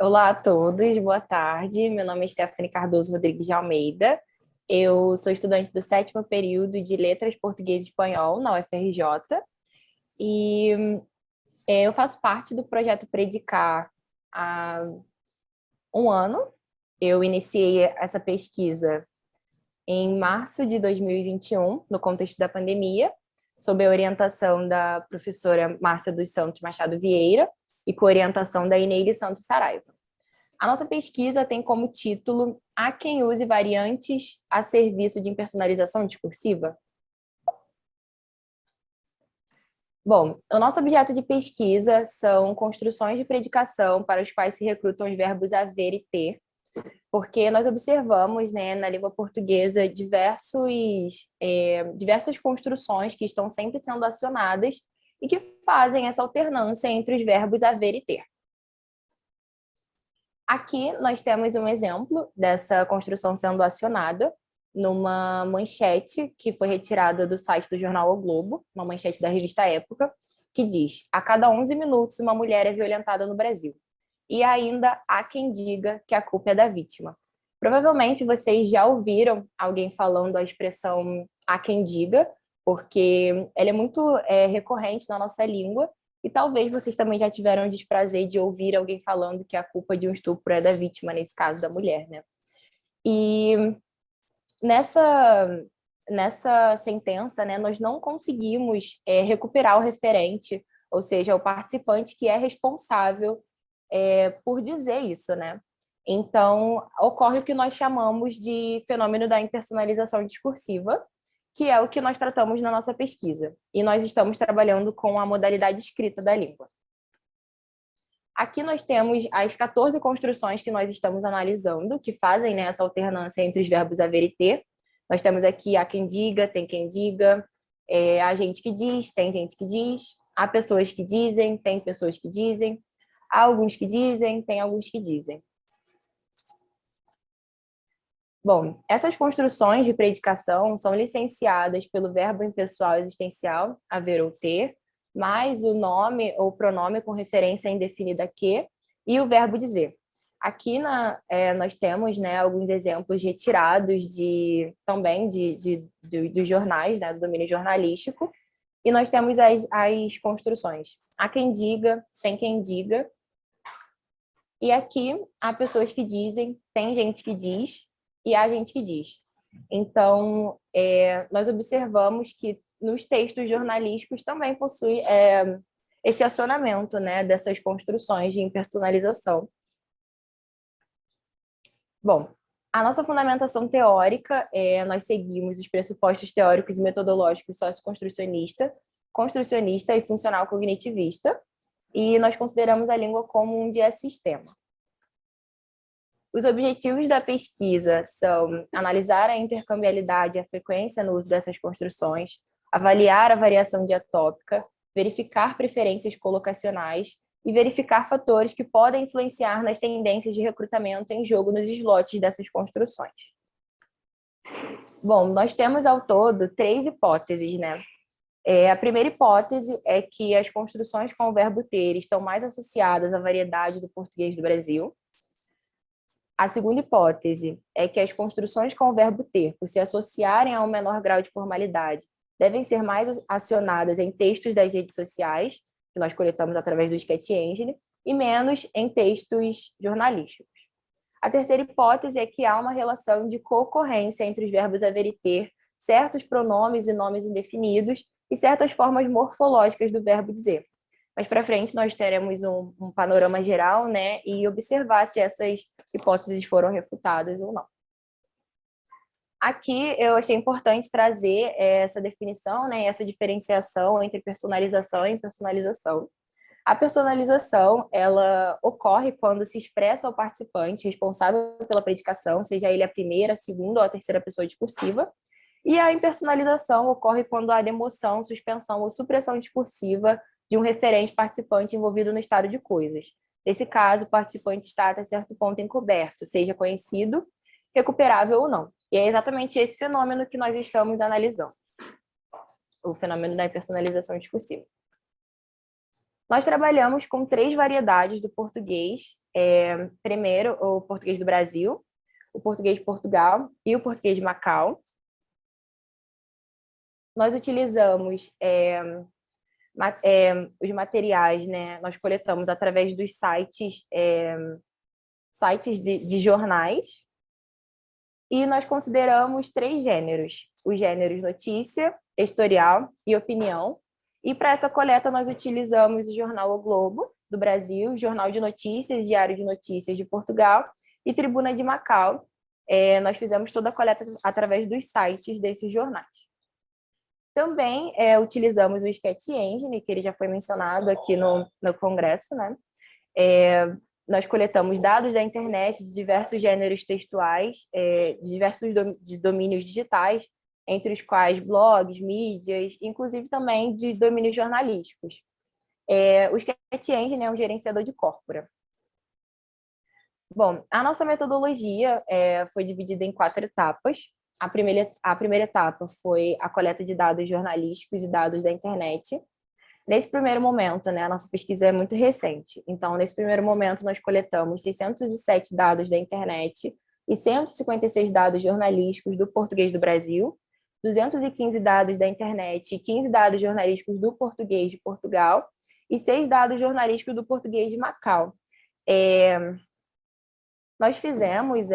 Olá a todos, boa tarde. Meu nome é Stephanie Cardoso Rodrigues de Almeida. Eu sou estudante do sétimo período de Letras Português e Espanhol na UFRJ e eu faço parte do projeto Predicar há um ano. Eu iniciei essa pesquisa em março de 2021, no contexto da pandemia, sob a orientação da professora Márcia dos Santos Machado Vieira e com orientação da Ineile Santos Saraiva. A nossa pesquisa tem como título Há quem use variantes a serviço de impersonalização discursiva? Bom, o nosso objeto de pesquisa são construções de predicação para os quais se recrutam os verbos haver e ter, porque nós observamos, né, na língua portuguesa diversas construções que estão sempre sendo acionadas e que fazem essa alternância entre os verbos haver e ter. Aqui nós temos um exemplo dessa construção sendo acionada numa manchete que foi retirada do site do jornal O Globo, uma manchete da revista Época, que diz: a cada 11 minutos uma mulher é violentada no Brasil. E ainda há quem diga que a culpa é da vítima. Provavelmente vocês já ouviram alguém falando a expressão há quem diga, porque ela é muito recorrente na nossa língua e talvez vocês também já tiveram o desprazer de ouvir alguém falando que a culpa de um estupro é da vítima, nesse caso da mulher, né? E nessa, nessa sentença, né, nós não conseguimos recuperar o referente, ou seja, o participante que é responsável por dizer isso, né? Então, ocorre o que nós chamamos de fenômeno da impersonalização discursiva, que é o que nós tratamos na nossa pesquisa. E nós estamos trabalhando com a modalidade escrita da língua. Aqui nós temos as 14 construções que nós estamos analisando, que fazem, né, essa alternância entre os verbos haver e ter. Nós temos aqui há quem diga, tem quem diga, há gente que diz, tem gente que diz, há pessoas que dizem, tem pessoas que dizem, há alguns que dizem, tem alguns que dizem. Bom, essas construções de predicação são licenciadas pelo verbo impessoal existencial, haver ou ter, mais o nome ou pronome com referência indefinida que, e o verbo dizer. Aqui nós temos, né, alguns exemplos retirados também dos jornais, né, do domínio jornalístico, e nós temos as construções. Há quem diga, tem quem diga, e aqui há pessoas que dizem, tem gente que diz, e há gente que diz. Então, nós observamos que nos textos jornalísticos também possui esse acionamento, né, dessas construções de impersonalização. Bom, a nossa fundamentação teórica, nós seguimos os pressupostos teóricos e metodológicos construcionista e funcional cognitivista, e nós consideramos a língua como um sistema. Os objetivos da pesquisa são analisar a intercambialidade e a frequência no uso dessas construções, avaliar a variação diatópica, verificar preferências colocacionais e verificar fatores que podem influenciar nas tendências de recrutamento em jogo nos slots dessas construções. Bom, nós temos ao todo 3 hipóteses, né? A primeira hipótese é que as construções com o verbo ter estão mais associadas à variedade do português do Brasil. A segunda hipótese é que as construções com o verbo ter, por se associarem a um menor grau de formalidade, devem ser mais acionadas em textos das redes sociais, que nós coletamos através do Sketch Engine, e menos em textos jornalísticos. A terceira hipótese é que há uma relação de concorrência entre os verbos haver e ter, certos pronomes e nomes indefinidos e certas formas morfológicas do verbo dizer. Mais para frente, nós teremos um panorama geral, né, e observar se essas hipóteses foram refutadas ou não. Aqui eu achei importante trazer essa definição, né, essa diferenciação entre personalização e impersonalização. A personalização, ela ocorre quando se expressa ao participante responsável pela predicação, seja ele a primeira, a segunda ou a terceira pessoa discursiva, e a impersonalização ocorre quando há demoção, suspensão ou supressão discursiva de um referente participante envolvido no estado de coisas. Nesse caso, o participante está até certo ponto encoberto, seja conhecido, recuperável ou não. E é exatamente esse fenômeno que nós estamos analisando, o fenômeno da impersonalização discursiva. Nós trabalhamos com 3 variedades do português Primeiro, o português do Brasil, o português de Portugal e o português de Macau. Nós utilizamos os materiais, né? Nós coletamos através dos sites de jornais, e nós consideramos 3 gêneros: os gêneros notícia, editorial e opinião. E para essa coleta nós utilizamos o jornal O Globo, do Brasil, Jornal de Notícias, Diário de Notícias de Portugal e Tribuna de Macau. Nós fizemos toda a coleta através dos sites desses jornais. Também utilizamos o Sketch Engine, que ele já foi mencionado aqui no Congresso, né? Nós coletamos dados da internet de diversos gêneros textuais, de diversos domínios digitais, entre os quais blogs, mídias, inclusive também de domínios jornalísticos. O Sketch Engine é um gerenciador de corpora. Bom, a nossa metodologia foi dividida em 4 etapas. A primeira etapa foi a coleta de dados jornalísticos e dados da internet. Nesse primeiro momento, né, a nossa pesquisa é muito recente. Então, nesse primeiro momento, nós coletamos 607 dados da internet e 156 dados jornalísticos do português do Brasil, 215 dados da internet e 15 dados jornalísticos do português de Portugal e 6 dados jornalísticos do português de Macau. Nós fizemos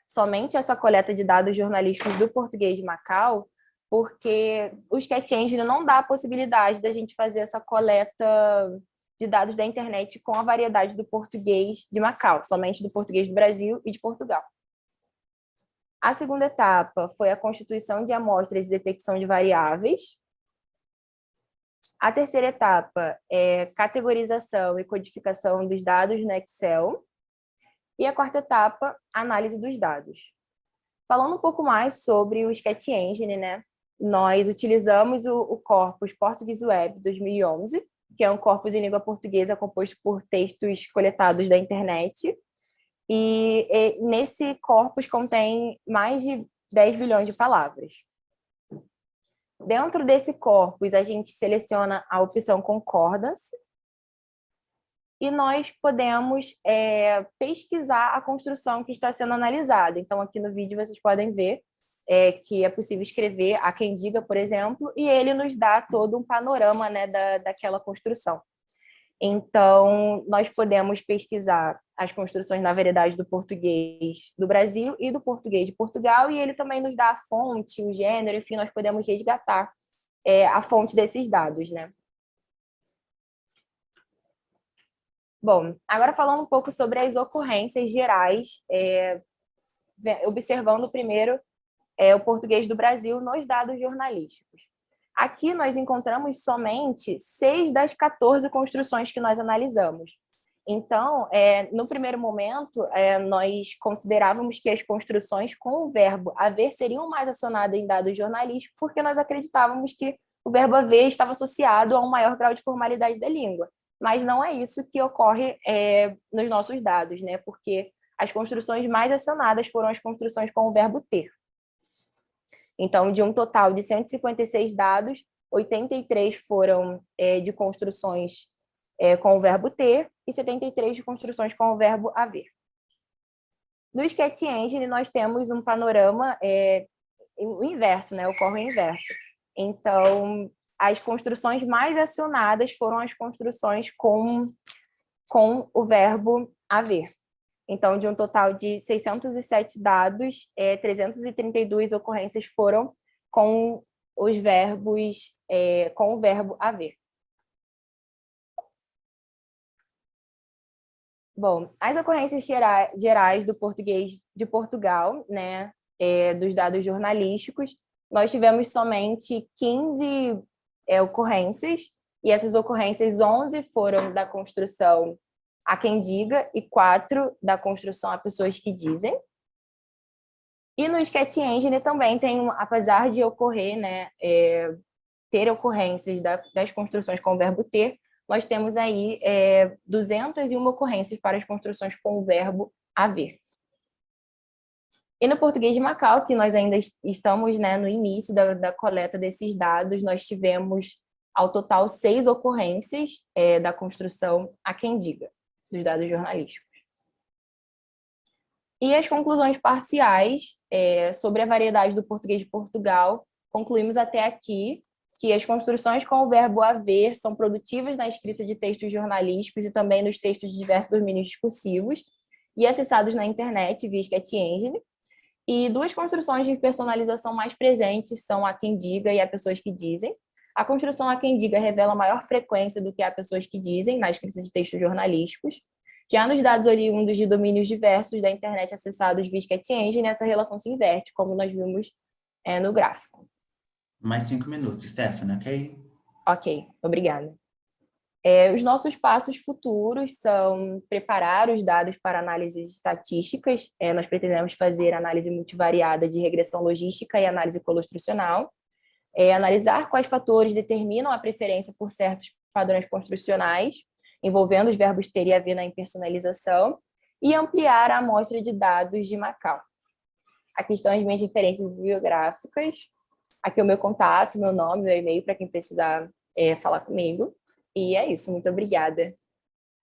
somente essa coleta de dados jornalísticos do português de Macau, porque o Sketch Engine não dá a possibilidade da gente fazer essa coleta de dados da internet com a variedade do português de Macau, somente do português do Brasil e de Portugal. A segunda etapa foi a constituição de amostras e detecção de variáveis. A terceira etapa é categorização e codificação dos dados no Excel. E a quarta etapa, análise dos dados. Falando um pouco mais sobre o Sketch Engine, né? Nós utilizamos o corpus Portuguese Web 2011, que é um corpus em língua portuguesa composto por textos coletados da internet. E nesse corpus contém mais de 10 bilhões de palavras. Dentro desse corpus, a gente seleciona a opção Concordance, e nós podemos pesquisar a construção que está sendo analisada. Então, aqui no vídeo vocês podem ver que é possível escrever a quem diga, por exemplo, e ele nos dá todo um panorama, né, daquela construção. Então, nós podemos pesquisar as construções na variedade do português do Brasil e do português de Portugal, e ele também nos dá a fonte, o gênero, enfim, nós podemos resgatar a fonte desses dados, né? Bom, agora falando um pouco sobre as ocorrências gerais, observando primeiro o português do Brasil nos dados jornalísticos. Aqui nós encontramos somente 6 das 14 construções que nós analisamos. Então, no primeiro momento, nós considerávamos que as construções com o verbo haver seriam mais acionadas em dados jornalísticos, porque nós acreditávamos que o verbo haver estava associado a um maior grau de formalidade da língua. Mas não é isso que ocorre nos nossos dados, né? Porque as construções mais acionadas foram as construções com o verbo ter. Então, de um total de 156 dados, 83 foram de construções com o verbo ter e 73 de construções com o verbo haver. No Sketch Engine, nós temos um panorama o inverso, né? Ocorre o inverso. Então, as construções mais acionadas foram as construções com o verbo haver. Então, de um total de 607 dados, 332 ocorrências foram com os verbos, com o verbo haver. Bom, as ocorrências gerais do português de Portugal, né, dos dados jornalísticos, nós tivemos somente 15 ocorrências, e essas ocorrências, 11 foram da construção a quem diga e 4 da construção a pessoas que dizem. E no Sketch Engine também tem, apesar de ocorrer, né, ter ocorrências das construções com o verbo ter, nós temos aí 201 ocorrências para as construções com o verbo haver. E no português de Macau, que nós ainda estamos, né, no início da coleta desses dados, nós tivemos, ao total, 6 ocorrências da construção a quem diga. dos dados jornalísticos. E as conclusões parciais sobre a variedade do português de Portugal, concluímos até aqui que as construções com o verbo haver são produtivas na escrita de textos jornalísticos e também nos textos de diversos domínios discursivos e acessados na internet via Sketch Engine. E duas construções de personalização mais presentes são a quem diga e a pessoas que dizem. A construção a quem diga revela maior frequência do que a pessoas que dizem na escrita de textos jornalísticos. Já nos dados oriundos de domínios diversos da internet acessados via Sketch Engine, essa relação se inverte, como nós vimos no gráfico. Mais 5 minutos, Stephanie, ok? Ok, obrigada. Os nossos passos futuros são preparar os dados para análises estatísticas. Nós pretendemos fazer análise multivariada de regressão logística e análise colustracional. Analisar quais fatores determinam a preferência por certos padrões construcionais, envolvendo os verbos ter e haver na impersonalização, e ampliar a amostra de dados de Macau. Aqui estão as minhas referências bibliográficas. Aqui é o meu contato, meu nome, meu e-mail, para quem precisar falar comigo. E é isso, muito obrigada.